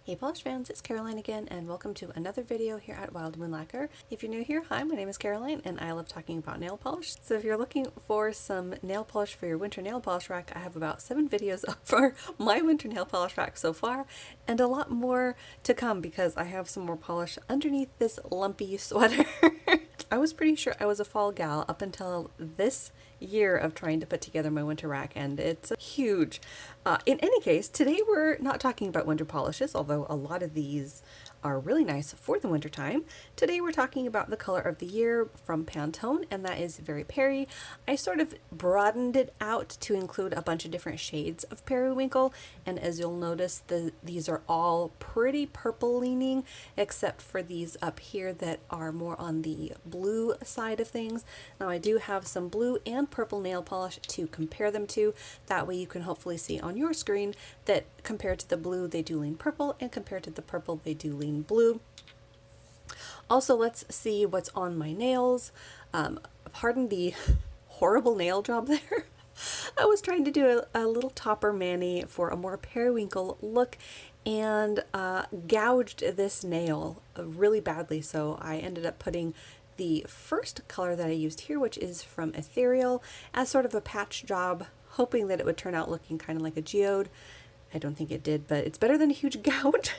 Hey polish fans, it's Caroline again, and welcome to another video here at Wild Moon Lacquer. If you're new here, hi, my name is Caroline and I love talking about nail polish. So if you're looking for some nail polish for your winter nail polish rack, I have about 7 videos up for my winter nail polish rack so far, and a lot more to come because I have some more polish underneath this lumpy sweater. I was pretty sure I was a fall gal up until this year of trying to put together my winter rack, and it's huge. In any case, today we're not talking about winter polishes, although a lot of these are really nice for the winter time. Today we're talking about the color of the year from Pantone, and that is Very Peri. I sort of broadened it out to include a bunch of different shades of periwinkle, and as you'll notice, these are all pretty purple leaning, except for these up here that are more on the blue side of things. Now I do have some blue and purple nail polish to compare them to. That way you can hopefully see on your screen that compared to the blue they do lean purple, and compared to the purple they do lean blue. Also, let's see what's on my nails. Pardon the horrible nail job there. I was trying to do a little topper mani for a more periwinkle look, and gouged this nail really badly, so I ended up putting the first color that I used here, which is from Ethereal, as sort of a patch job, hoping that it would turn out looking kind of like a geode. I don't think it did, but it's better than a huge gouge.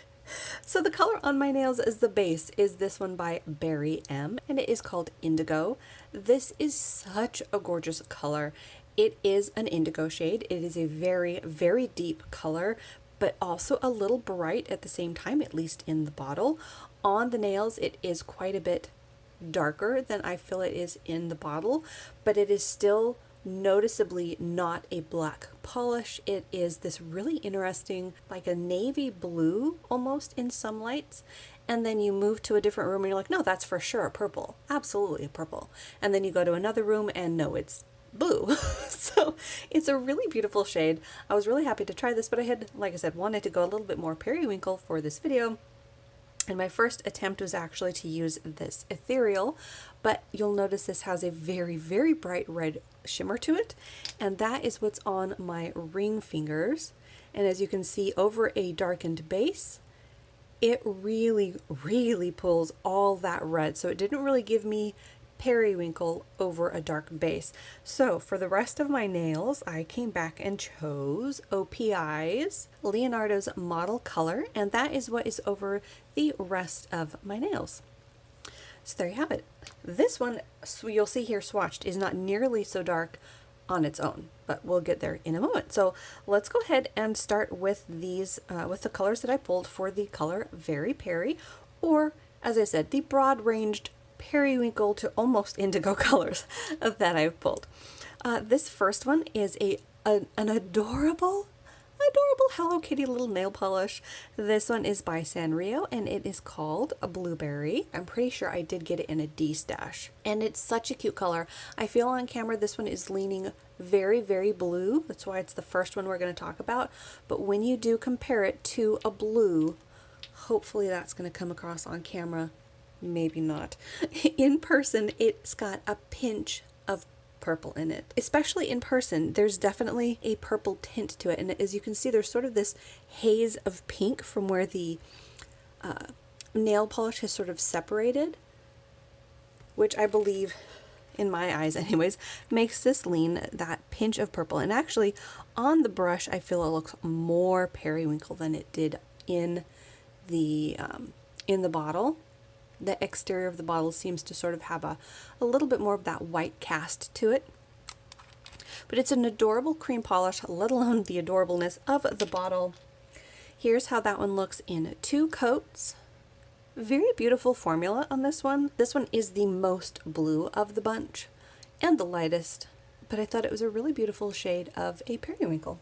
So the color on my nails as the base is this one by Berry M, and it is called Indigo. This is such a gorgeous color. It is an indigo shade. It is a very, very deep color, but also a little bright at the same time, at least in the bottle. On the nails, it is quite a bit darker than I feel it is in the bottle, but it is still noticeably not a black polish. It is this really interesting, like a navy blue almost in some lights, and then you move to a different room and you're like, no, that's for sure a purple, absolutely a purple, and then you go to another room and no, it's blue. So it's a really beautiful shade. I was really happy to try this, but I had, like I said, wanted to go a little bit more periwinkle for this video. And my first attempt was actually to use this Ethereal, but you'll notice this has a very, very bright red shimmer to it, and that is what's on my ring fingers. And as you can see, over a darkened base, it really, really pulls all that red. So it didn't really give me periwinkle over a dark base. So for the rest of my nails, I came back and chose Opeyes Leonardo's Model Color, and that is what is over the rest of my nails. So there you have it. This one, so you'll see here swatched, is not nearly so dark on its own, but we'll get there in a moment. So let's go ahead and start with these, with the colors that I pulled for the color Very Peri, or as I said, the broad-ranged periwinkle to almost indigo colors that I've pulled. This first one is an adorable Hello Kitty little nail polish. This one is by Sanrio, and it is called a Blueberry. I'm pretty sure I did get it in a D stash, and it's such a cute color. I feel on camera this one is leaning very, very blue. That's why it's the first one we're going to talk about. But when you do compare it to a blue, hopefully that's going to come across on camera. Maybe not. In person, it's got a pinch of purple in it. Especially in person, there's definitely a purple tint to it. And as you can see, there's sort of this haze of pink from where the nail polish has sort of separated, which I believe, in my eyes anyways, makes this lean that pinch of purple. And actually, on the brush, I feel it looks more periwinkle than it did in the bottle. The exterior of the bottle seems to sort of have a little bit more of that white cast to it. But it's an adorable cream polish, let alone the adorableness of the bottle. Here's how that one looks in 2 coats. Very beautiful formula on this one. This one is the most blue of the bunch and the lightest, but I thought it was a really beautiful shade of a periwinkle.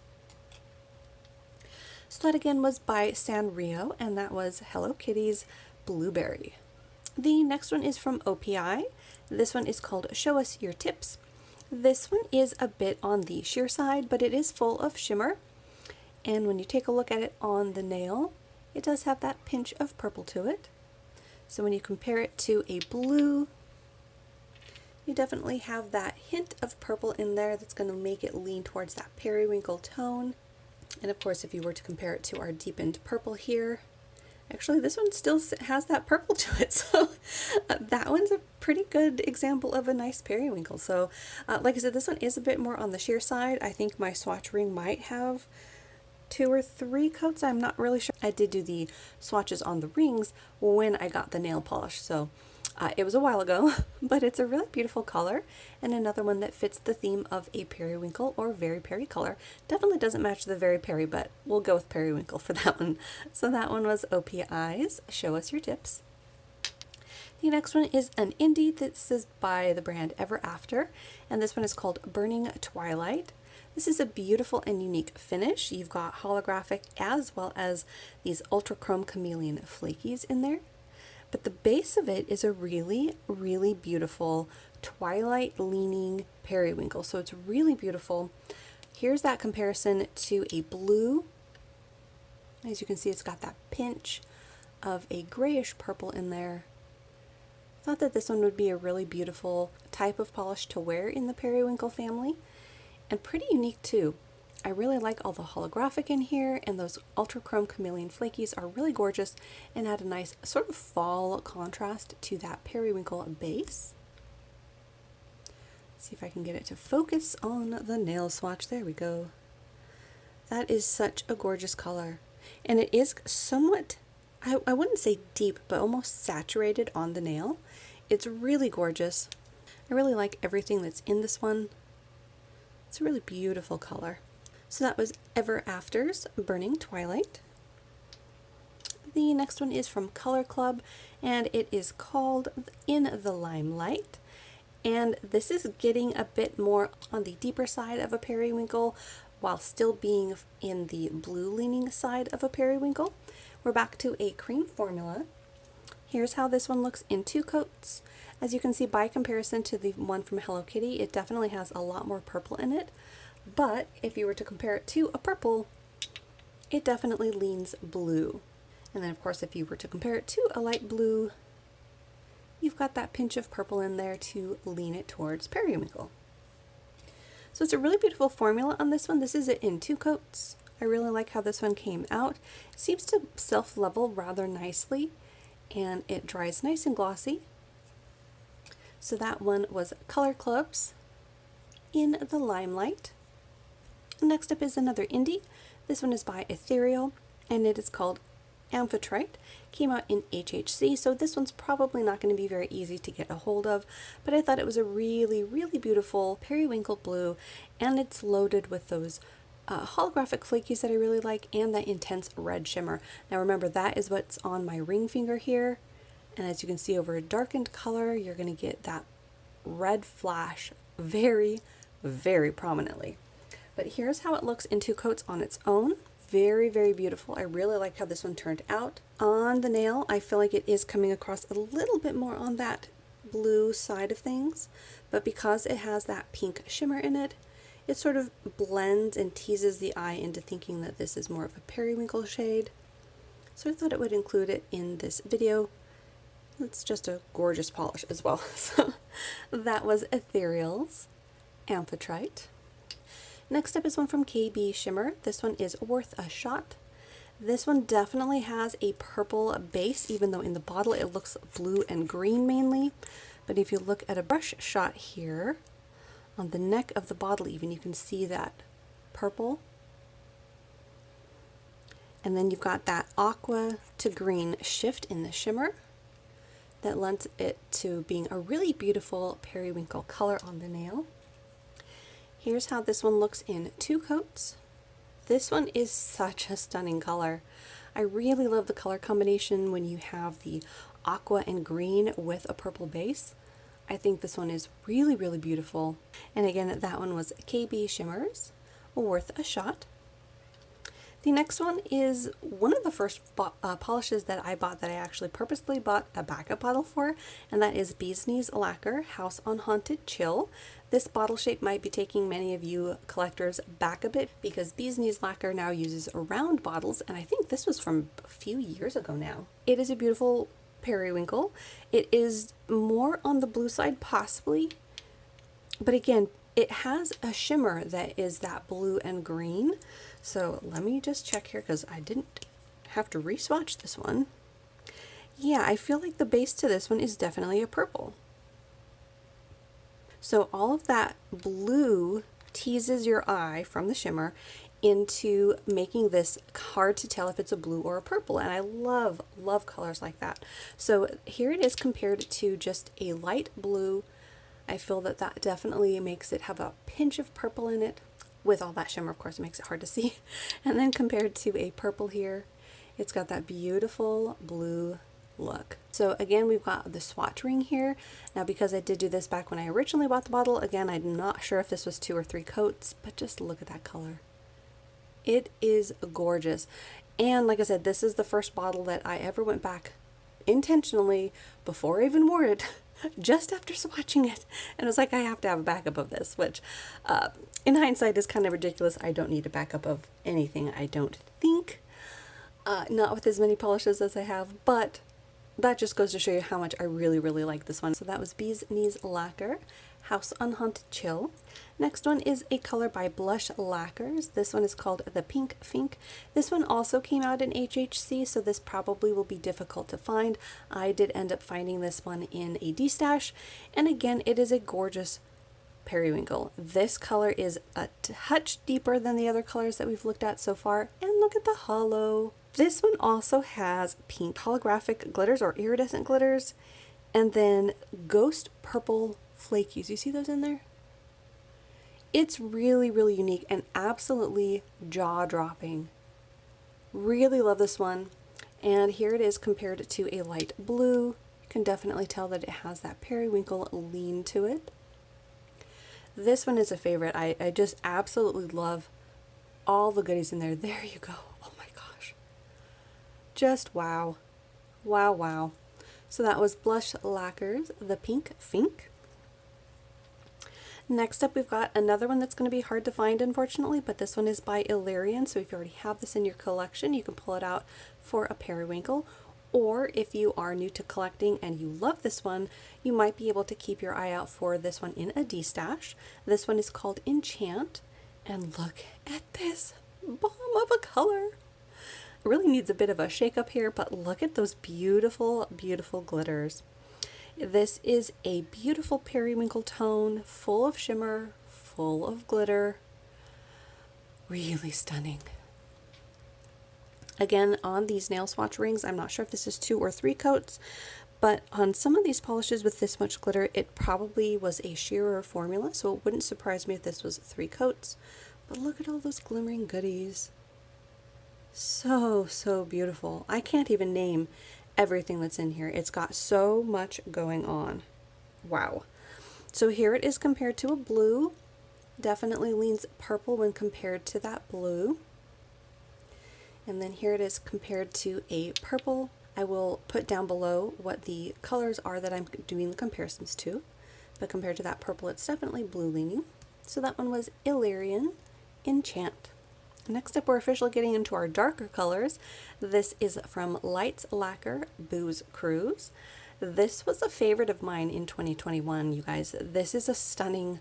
So that again was by Sanrio, and that was Hello Kitty's Blueberry. The next one is from Opeyes. This one is called Show Us Your Tips. This one is a bit on the sheer side, but it is full of shimmer. And when you take a look at it on the nail, it does have that pinch of purple to it. So when you compare it to a blue, you definitely have that hint of purple in there that's going to make it lean towards that periwinkle tone. And of course, if you were to compare it to our deepened purple here, Actually, this one still has that purple to it, so that one's a pretty good example of a nice periwinkle. So like I said, this one is a bit more on the sheer side. I think my swatch ring might have 2 or 3 coats. I'm not really sure. I did do the swatches on the rings when I got the nail polish, so it was a while ago, but it's a really beautiful color and another one that fits the theme of a periwinkle or very Peri color. Definitely doesn't match the very Peri, but we'll go with periwinkle for that one. So that one was Opeyes. Show us your tips. The next one is an indie. This is by the brand Ever After, and this one is called Burning Twilight. This is a beautiful and unique finish. You've got holographic as well as these ultra chrome chameleon flakies in there. But the base of it is a really, really beautiful twilight leaning periwinkle. So it's really beautiful. Here's that comparison to a blue. As you can see, it's got that pinch of a grayish purple in there. I thought that this one would be a really beautiful type of polish to wear in the periwinkle family, and pretty unique too. I really like all the holographic in here, and those ultra chrome chameleon flakies are really gorgeous and add a nice sort of fall contrast to that periwinkle base. See if I can get it to focus on the nail swatch. There we go. That is such a gorgeous color, and it is somewhat, I wouldn't say deep, but almost saturated on the nail. It's really gorgeous. I really like everything that's in this one. It's a really beautiful color. So that was Ever After's Burning Twilight. The next one is from Color Club, and it is called In the Limelight. And this is getting a bit more on the deeper side of a periwinkle while still being in the blue leaning side of a periwinkle. We're back to a cream formula. Here's how this one looks in 2 coats. As you can see, by comparison to the one from Hello Kitty, it definitely has a lot more purple in it. But if you were to compare it to a purple, it definitely leans blue. And then of course, if you were to compare it to a light blue, you've got that pinch of purple in there to lean it towards periwinkle. So it's a really beautiful formula on this one. This is it in 2 coats. I really like how this one came out. It seems to self-level rather nicely, and it dries nice and glossy. So that one was Color Club's In the Limelight. Next up is another indie. This one is by Ethereal, and it is called Amphitrite. Came out in HHC, so this one's probably not going to be very easy to get a hold of, but I thought it was a really, really beautiful periwinkle blue, and it's loaded with those holographic flakies that I really like, and that intense red shimmer. Now remember, that is what's on my ring finger here, and as you can see over a darkened color, you're going to get that red flash very, very prominently. But here's how it looks in 2 coats on its own. Very, very beautiful. I really like how this one turned out. On the nail, I feel like it is coming across a little bit more on that blue side of things, but because it has that pink shimmer in it, it sort of blends and teases the eye into thinking that this is more of a periwinkle shade. So I thought it would include it in this video. It's just a gorgeous polish as well. So that was Ethereal's Amphitrite. Next up is one from KB Shimmer. This one is Worth a Shot. This one definitely has a purple base, even though in the bottle it looks blue and green mainly. But if you look at a brush shot here, on the neck of the bottle even, you can see that purple. And then you've got that aqua to green shift in the shimmer that lends it to being a really beautiful periwinkle color on the nail. Here's how this one looks in 2 coats. This one is such a stunning color. I really love the color combination when you have the aqua and green with a purple base. I think this one is really, really beautiful. And again, that one was KB Shimmer's Worth a Shot. The next one is one of the first polishes that I bought that I actually purposely bought a backup bottle for, and that is Bee's Knees Lacquer House on Haunted Chill. This bottle shape might be taking many of you collectors back a bit because Bee's Knees Lacquer now uses round bottles, and I think this was from a few years ago now. It is a beautiful periwinkle. It is more on the blue side possibly, but again, it has a shimmer that is that blue and green. So let me just check here because I didn't have to re-swatch this one. Yeah, I feel like the base to this one is definitely a purple. So all of that blue teases your eye from the shimmer into making this hard to tell if it's a blue or a purple, and I love colors like that. So here it is compared to just a light blue. I feel that that definitely makes it have a pinch of purple in it. With all that shimmer, of course, it makes it hard to see. And then compared to a purple here, it's got that beautiful blue look. So again, we've got the swatch ring here. Now, because I did do this back when I originally bought the bottle, again, I'm not sure if this was 2 or 3 coats, but just look at that color. It is gorgeous. And like I said, this is the first bottle that I ever went back intentionally before I even wore it, just after swatching it, and I was like, I have to have a backup of this, which in hindsight is kind of ridiculous. I don't need a backup of anything, I don't think. Not with as many polishes as I have, but that just goes to show you how much I really like this one. So that was Bee's Knees Lacquer, House on Haunted Chill. Next one is a color by Blush Lacquers. This one is called the Pink Fink. This one also came out in HHC, so this probably will be difficult to find. I did end up finding this one in a D-stash, and again, it is a gorgeous periwinkle. This color is a touch deeper than the other colors that we've looked at so far, and look at the holo. This one also has pink holographic glitters or iridescent glitters, and then ghost purple flakies. You see those in there? It's really unique and absolutely jaw-dropping. Really love this one. And here it is compared to a light blue. You can definitely tell that it has that periwinkle lean to it. This one is a favorite. I just absolutely love all the goodies in there. There you go. Oh my gosh. Just wow. Wow. So that was Blush Lacquers, the Pink Fink. Next up, we've got another one that's going to be hard to find, unfortunately, but this one is by Illyrian. So if you already have this in your collection, you can pull it out for a periwinkle. Or if you are new to collecting and you love this one, you might be able to keep your eye out for this one in a D-stash. This one is called Enchant. And look at this bomb of a color. It really needs a bit of a shake up here, but look at those beautiful glitters. This is a beautiful periwinkle tone, full of shimmer, full of glitter. Really stunning. Again, on these nail swatch rings, I'm not sure if this is 2 or 3 coats, but on some of these polishes with this much glitter, it probably was a shearer formula, so it wouldn't surprise me if this was 3 coats. But look at all those glimmering goodies. So beautiful. I can't even name everything that's in here. It's got so much going on. Wow. So here it is compared to a blue. Definitely leans purple when compared to that blue. And then here it is compared to a purple. I will put down below what the colors are that I'm doing the comparisons to. But compared to that purple, it's definitely blue leaning. So that one was Illyrian Enchant. Next up, we're officially getting into our darker colors. This is from Lights Lacquer Booze Cruise. This was a favorite of mine in 2021, you guys. This is a stunning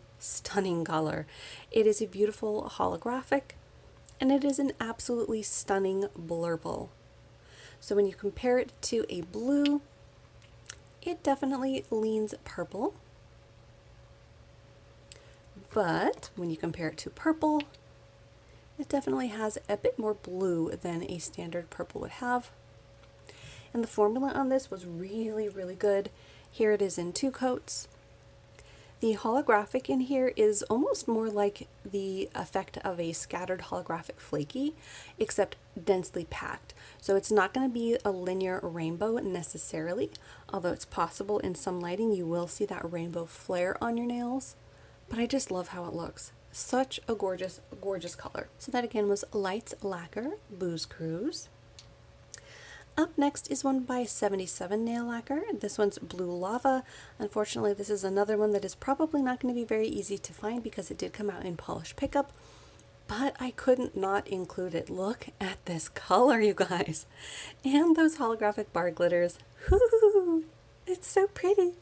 color. It is a beautiful holographic, and it is an absolutely stunning blurple. So when you compare it to a blue, it definitely leans purple. But when you compare it to purple, it definitely has a bit more blue than a standard purple would have. And the formula on this was really good. Here it is in 2 coats. The holographic in here is almost more like the effect of a scattered holographic flaky, except densely packed. So it's not going to be a linear rainbow necessarily, although it's possible in some lighting you will see that rainbow flare on your nails. But I just love how it looks. Such a gorgeous color. So that again was Lights Lacquer Booze Cruise. Up next is one by 77 Nail Lacquer. This one's Blue Lava. Unfortunately, this is another one that is probably not going to be very easy to find because it did come out in polish pickup, but I couldn't not include it. Look at this color, you guys. And those holographic bar glitters. Whoo! It's so pretty.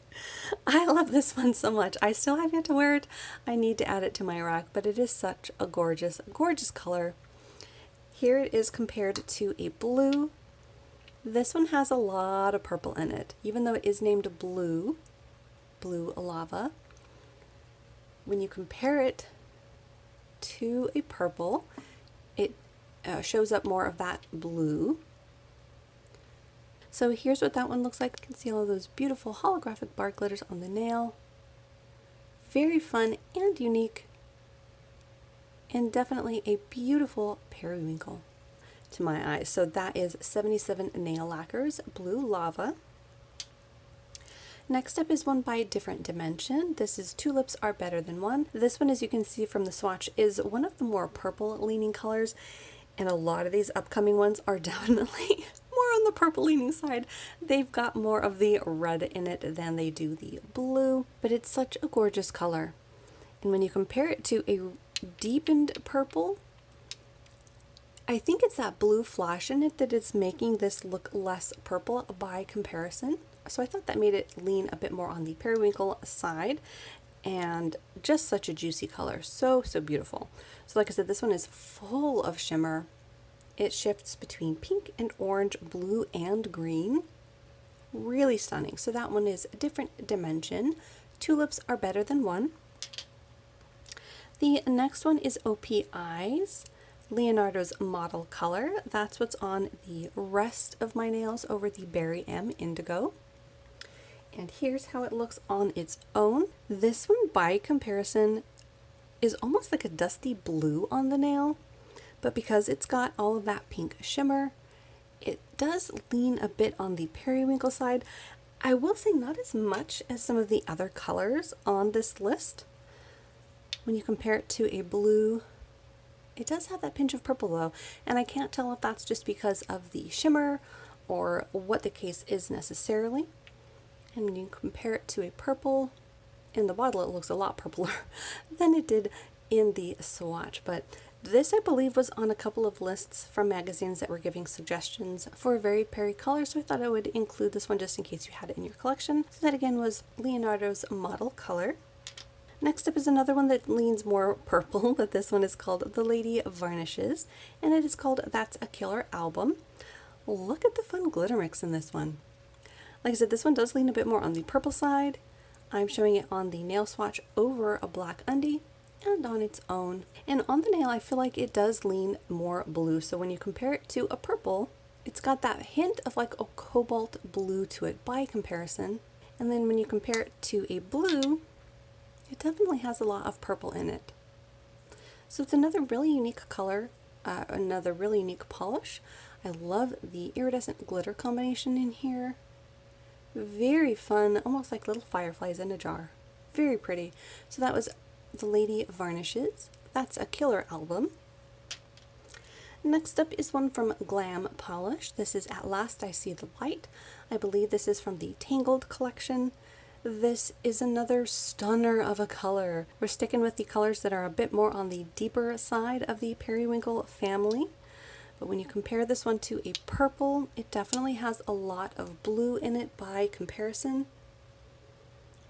I love this one so much. I still have yet to wear it. I need to add it to my rack, but it is such a gorgeous color. Here it is compared to a blue. This one has a lot of purple in it, even though it is named blue lava. When you compare it to a purple, it shows up more of that blue. So here's what that one looks like. You can see all of those beautiful holographic bar glitters on the nail. Very fun and unique, and definitely a beautiful periwinkle to my eyes. So that is 77 Nail Lacquers Blue Lava. Next up is one by Different Dimension. This is Tulips Are Better Than One. This one, as you can see from the swatch, is one of the more purple leaning colors, and a lot of these upcoming ones are definitely more on the purple leaning side. They've got more of the red in it than they do the blue, but it's such a gorgeous color. And when you compare it to a deepened purple, I think it's that blue flash in it that is making this look less purple by comparison. So I thought that made it lean a bit more on the periwinkle side, and just such a juicy color. So beautiful. So like I said, this one is full of shimmer. It shifts between pink and orange, blue and green. Really stunning. So that one is a Different Dimension. Tulips Are Better Than One. The next one is Opeyes Leonardo's Model Color. That's what's on the rest of my nails over the Berry M Indigo. And here's how it looks on its own. This one, by comparison, is almost like a dusty blue on the nail, but because it's got all of that pink shimmer, it does lean a bit on the periwinkle side. I will say not as much as some of the other colors on this list. When you compare it to a blue, it does have that pinch of purple though, and I can't tell if that's just because of the shimmer or what the case is necessarily. And when you compare it to a purple, in the bottle it looks a lot purpler than it did in the swatch. But this, I believe, was on a couple of lists from magazines that were giving suggestions for a very Peri color, so I thought I would include this one just in case you had it in your collection. So that again was Leonardo's Model Color. Next up is another one that leans more purple, but this one is called The Lady Varnishes, and it is called That's a Killer Album. Look at the fun glitter mix in this one. Like I said, this one does lean a bit more on the purple side. I'm showing it on the nail swatch over a black undie and on its own. And on the nail, I feel like it does lean more blue. So when you compare it to a purple, it's got that hint of like a cobalt blue to it by comparison. And then when you compare it to a blue, it definitely has a lot of purple in it. So it's another really unique color, another really unique polish. I love the iridescent glitter combination in here. Very fun, almost like little fireflies in a jar. Very pretty. So that was The Lady Varnishes. That's a Killer Album. Next up is one from Glam Polish. This is At Last I See the Light. I believe this is from the Tangled collection. This is another stunner of a color. We're sticking with the colors that are a bit more on the deeper side of the periwinkle family. But when you compare this one to a purple, it definitely has a lot of blue in it by comparison.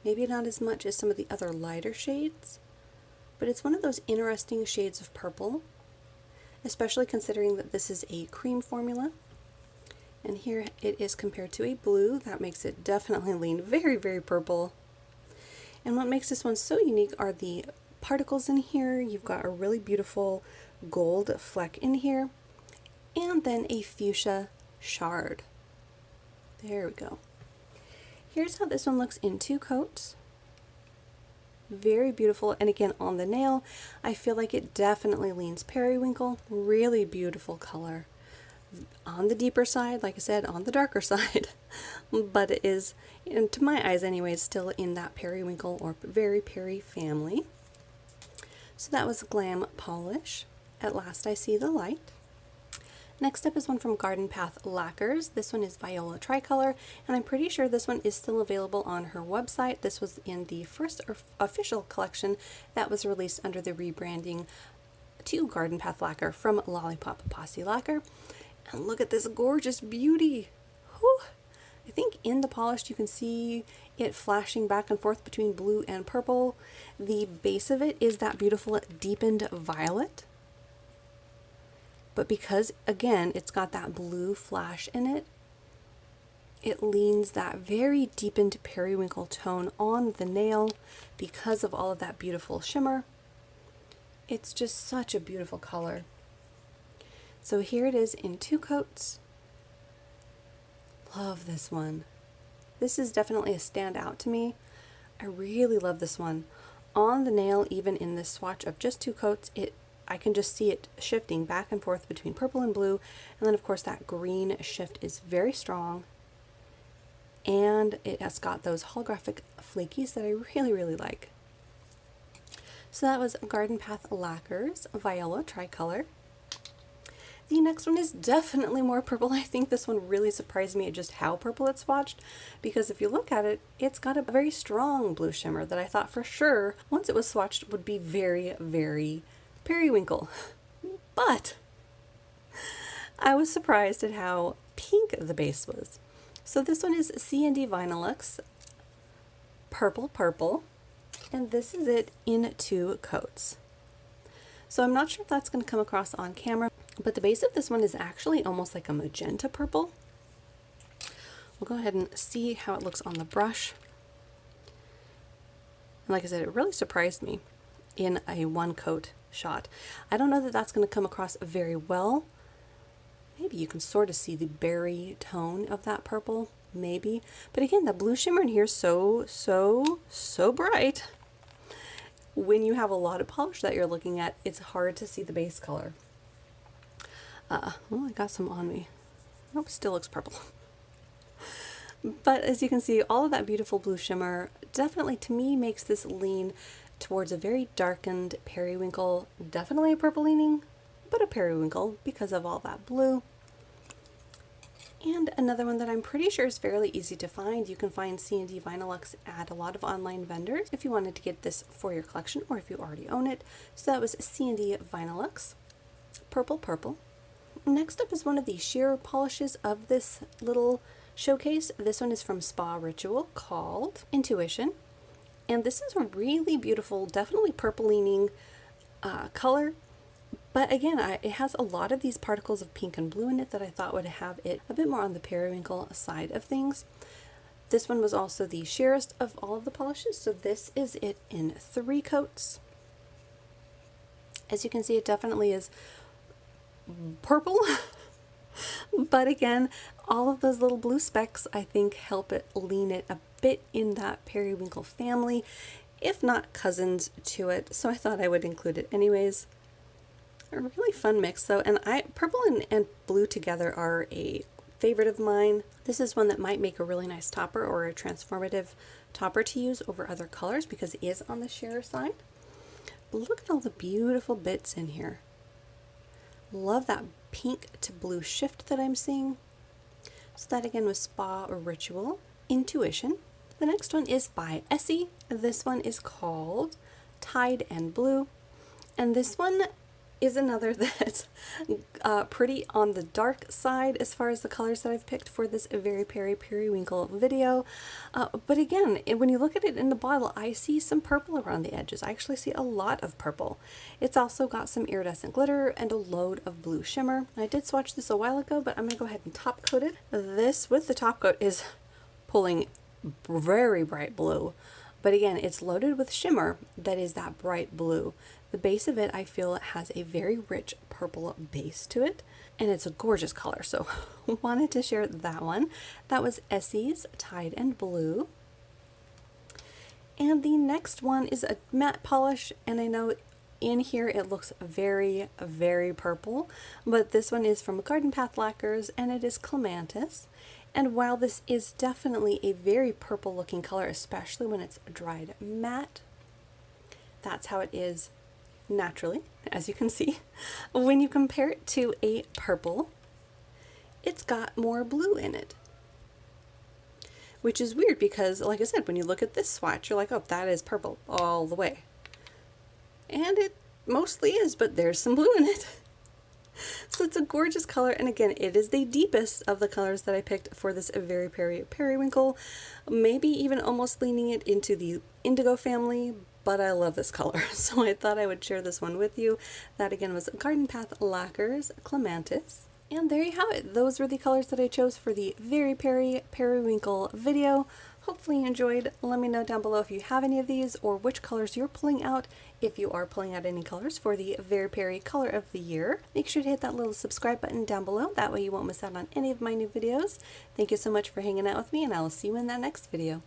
Maybe not as much as some of the other lighter shades, but it's one of those interesting shades of purple, especially considering that this is a cream formula. And here it is compared to a blue. That makes it definitely lean very, very purple. And what makes this one so unique are the particles in here. You've got a really beautiful gold fleck in here, and then a fuchsia shard. There we go. Here's how this one looks in 2 coats. Very beautiful, and again on the nail, I feel like it definitely leans periwinkle. Really beautiful color. On the deeper side, like I said, on the darker side, but it is, and to my eyes anyways, still in that periwinkle or very Peri family. So that was Glam Polish. At Last I See the Light. Next up is one from Garden Path Lacquers. This one is Viola Tricolor, and I'm pretty sure this one is still available on her website. This was in the first official collection that was released under the rebranding to Garden Path Lacquer from Lollipop Posse Lacquer. And look at this gorgeous beauty. Whew. I think in the polish you can see it flashing back and forth between blue and purple. The base of it is that beautiful deepened violet. But because, again, it's got that blue flash in it, it leans that very deepened periwinkle tone on the nail because of all of that beautiful shimmer. It's just such a beautiful color. So here it is in 2 coats. Love this one. This is definitely a standout to me. I really love this one. On the nail, even in this swatch of just 2 coats, I can just see it shifting back and forth between purple and blue. And then of course that green shift is very strong. And it has got those holographic flakies that I really, really like. So that was Garden Path Lacquers, Viola Tricolor. The next one is definitely more purple. I think this one really surprised me at just how purple it's swatched, because if you look at it, it's got a very strong blue shimmer that I thought for sure, once it was swatched, would be very, very periwinkle. But I was surprised at how pink the base was. So this one is C&D Vinylux, Purple Purple, and this is it in 2 coats. So I'm not sure if that's going to come across on camera, but the base of this one is actually almost like a magenta purple. We'll go ahead and see how it looks on the brush. And like I said, it really surprised me in a 1 coat shot. I don't know that that's going to come across very well. Maybe you can sort of see the berry tone of that purple, maybe. But again, the blue shimmer in here is so bright. When you have a lot of polish that you're looking at, it's hard to see the base color. Well, I got some on me. Nope, still looks purple. But as you can see, all of that beautiful blue shimmer definitely, to me, makes this lean towards a very darkened periwinkle. Definitely a purple leaning, but a periwinkle because of all that blue. And another one that I'm pretty sure is fairly easy to find. You can find C&D Vinylux at a lot of online vendors if you wanted to get this for your collection or if you already own it. So that was C&D Vinylux, Purple Purple. Next up is one of the sheer polishes of this little showcase. This one is from Spa Ritual called Intuition. And this is a really beautiful, definitely purple leaning color. But again, it has a lot of these particles of pink and blue in it that I thought would have it a bit more on the periwinkle side of things. This one was also the sheerest of all of the polishes, so this is it in 3 coats. As you can see, it definitely is purple. But again, all of those little blue specks I think help it lean it a bit in that periwinkle family, if not cousins to it, so I thought I would include it anyways. A really fun mix though, and purple and blue together are a favorite of mine. This is one that might make a really nice topper or a transformative topper to use over other colors because it is on the sheer side. But look at all the beautiful bits in here. Love that pink to blue shift that I'm seeing. So that again was Spa Ritual Intuition. The next one is by Essie. This one is called Tide and Blue, and this one is another that's pretty on the dark side as far as the colors that I've picked for this very periwinkle video. But again, when you look at it in the bottle, I see some purple around the edges. I actually see a lot of purple. It's also got some iridescent glitter and a load of blue shimmer. I did swatch this a while ago, but I'm going to go ahead and top coat it. This, with the top coat, is pulling very bright blue. But again, it's loaded with shimmer that is that bright blue. The base of it, I feel, has a very rich purple base to it, and it's a gorgeous color, so wanted to share that one. That was Essie's Tide and Blue. And the next one is a matte polish, and I know in here it looks very purple, but this one is from Garden Path Lacquers, and it is Clematis. And while this is definitely a very purple looking color, especially when it's dried matte, that's how it is naturally, as you can see. When you compare it to a purple, it's got more blue in it. Which is weird because, like I said, when you look at this swatch, you're like, oh, that is purple all the way. And it mostly is, but there's some blue in it. So it's a gorgeous color, and again, it is the deepest of the colors that I picked for this very periwinkle, maybe even almost leaning it into the Indigo family, but I love this color, so I thought I would share this one with you. That again was Garden Path Lacquers Clematis. And there you have it. Those were the colors that I chose for the Very Peri Periwinkle video. Hopefully you enjoyed. Let me know down below if you have any of these or which colors you're pulling out. If you are pulling out any colors for the Very Peri Color of the Year, make sure to hit that little subscribe button down below. That way you won't miss out on any of my new videos. Thank you so much for hanging out with me, and I will see you in that next video.